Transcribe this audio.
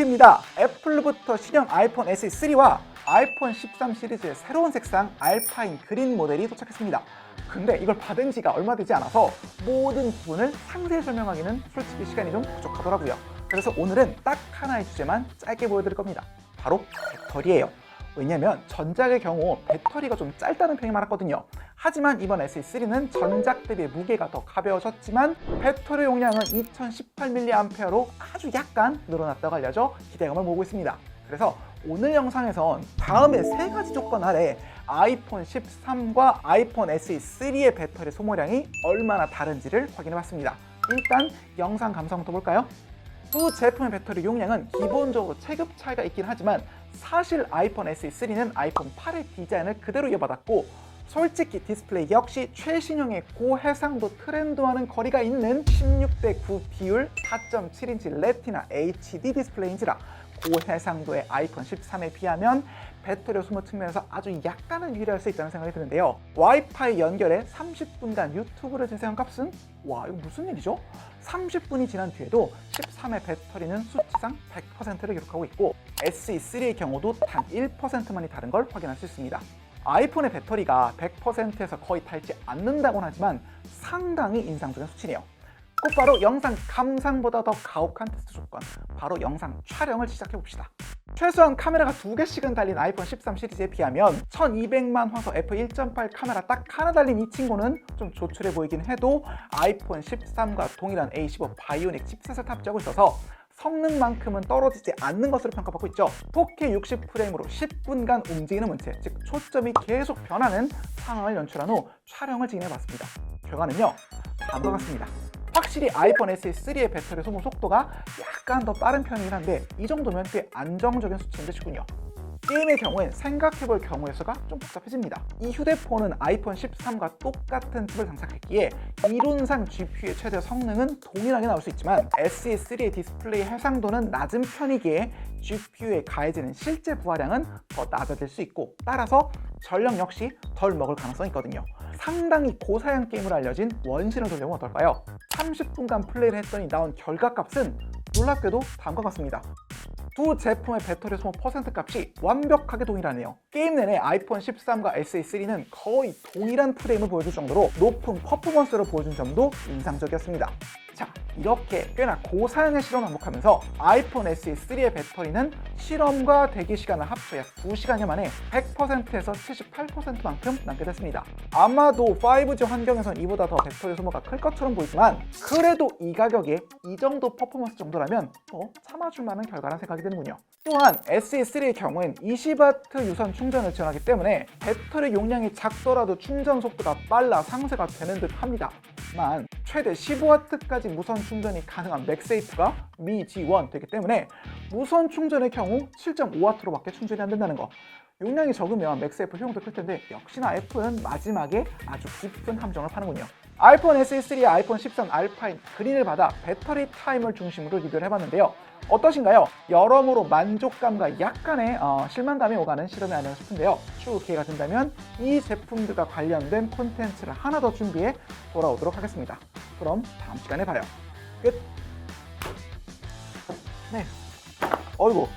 뉴스입니다. 애플부터 신형 아이폰 SE3와 아이폰 13 시리즈의 새로운 색상 알파인 그린 모델이 도착했습니다. 근데 이걸 받은 지가 얼마 되지 않아서 모든 부분을 상세히 설명하기는 솔직히 시간이 좀 부족하더라고요. 그래서 오늘은 딱 하나의 주제만 짧게 보여드릴 겁니다. 바로 배터리예요. 왜냐면 전작의 경우 배터리가 좀 짧다는 평이 많았거든요. 하지만 이번 SE3는 전작 대비 무게가 더 가벼워졌지만 배터리 용량은 2018mAh로 아주 약간 늘어났다고 알려져 기대감을 모으고 있습니다. 그래서 오늘 영상에선 다음의 세 가지 조건 아래 아이폰 13과 아이폰 SE3의 배터리 소모량이 얼마나 다른지를 확인해봤습니다. 일단 영상 감상부터 볼까요? 두 제품의 배터리 용량은 기본적으로 체급 차이가 있긴 하지만 사실 아이폰 SE3는 아이폰 8의 디자인을 그대로 이어받았고 솔직히 디스플레이 역시 최신형의 고해상도 트렌드와는 거리가 있는 16:9 비율 4.7인치 레티나 HD 디스플레이인지라 고해상도의 아이폰 13에 비하면 배터리 소모 측면에서 아주 약간은 유리할 수 있다는 생각이 드는데요. 와이파이 연결에 30분간 유튜브를 재생한 값은 와 이거 무슨 일이죠? 30분이 지난 뒤에도 13의 배터리는 수치상 100%를 기록하고 있고 SE3의 경우도 단 1%만이 다른 걸 확인할 수 있습니다. 아이폰의 배터리가 100%에서 거의 닳지 않는다고는 하지만 상당히 인상적인 수치네요. 곧바로 영상 감상보다 더 가혹한 테스트 조건, 바로 영상 촬영을 시작해봅시다. 최소한 카메라가 2개씩은 달린 아이폰 13 시리즈에 비하면 1200만 화소 f1.8 카메라 딱 하나 달린 이 친구는 좀 조촐해 보이긴 해도 아이폰 13과 동일한 A15 바이오닉 칩셋을 탑재하고 있어서 성능만큼은 떨어지지 않는 것으로 평가받고 있죠. 4K 60프레임으로 10분간 움직이는 문체, 즉 초점이 계속 변하는 상황을 연출한 후 촬영을 진행해봤습니다. 결과는요, 다음과 같습니다. 확실히 아이폰 SE3의 배터리 소모 속도가 약간 더 빠른 편이긴 한데 이 정도면 꽤 안정적인 수치인 듯이군요. 게임의 경우엔 생각해볼 경우의 수가 좀 복잡해집니다. 이 휴대폰은 아이폰 13과 똑같은 칩을 장착했기에 이론상 GPU의 최대 성능은 동일하게 나올 수 있지만 SE3의 디스플레이 해상도는 낮은 편이기에 GPU에 가해지는 실제 부하량은 더 낮아질 수 있고 따라서 전력 역시 덜 먹을 가능성이 있거든요. 상당히 고사양 게임으로 알려진 원신을 돌려보면 어떨까요? 30분간 플레이를 했더니 나온 결과값은 놀랍게도 다음과 같습니다. 두 제품의 배터리 소모 퍼센트 값이 완벽하게 동일하네요. 게임 내내 아이폰 13과 SE3는 거의 동일한 프레임을 보여줄 정도로 높은 퍼포먼스를 보여준 점도 인상적이었습니다. 자, 이렇게 꽤나 고사양의 실험을 반복하면서 아이폰 SE3의 배터리는 실험과 대기 시간을 합쳐 약 2시간여 만에 100%에서 78%만큼 남게 됐습니다. 아마도 5G 환경에선 이보다 더 배터리 소모가 클 것처럼 보이지만 그래도 이 가격에 이 정도 퍼포먼스 정도라면 참아줄 만한 결과라는 생각이 드는군요. 또한 SE3의 경우엔 20W 유선 충전을 지원하기 때문에 배터리 용량이 작더라도 충전 속도가 빨라 상쇄가 되는 듯 합니다. 만 최대 15W까지 무선 충전이 가능한 맥세이프가 미 G1 되기 때문에 무선 충전의 경우 7.5W로밖에 충전이 안 된다는 거. 용량이 적으면 맥세이프 효용도 클 텐데 역시나 애플은 마지막에 아주 깊은 함정을 파는군요. 아이폰 SE3와 아이폰 13 알파인 그린을 받아 배터리 타임을 중심으로 리뷰를 해봤는데요. 어떠신가요? 여러모로 만족감과 약간의 실망감이 오가는 실험이 아니었나 싶은데요. 추후 기회가 된다면 이 제품들과 관련된 콘텐츠를 하나 더 준비해 돌아오도록 하겠습니다. 그럼 다음 시간에 봐요. 끝! 네. 어이구.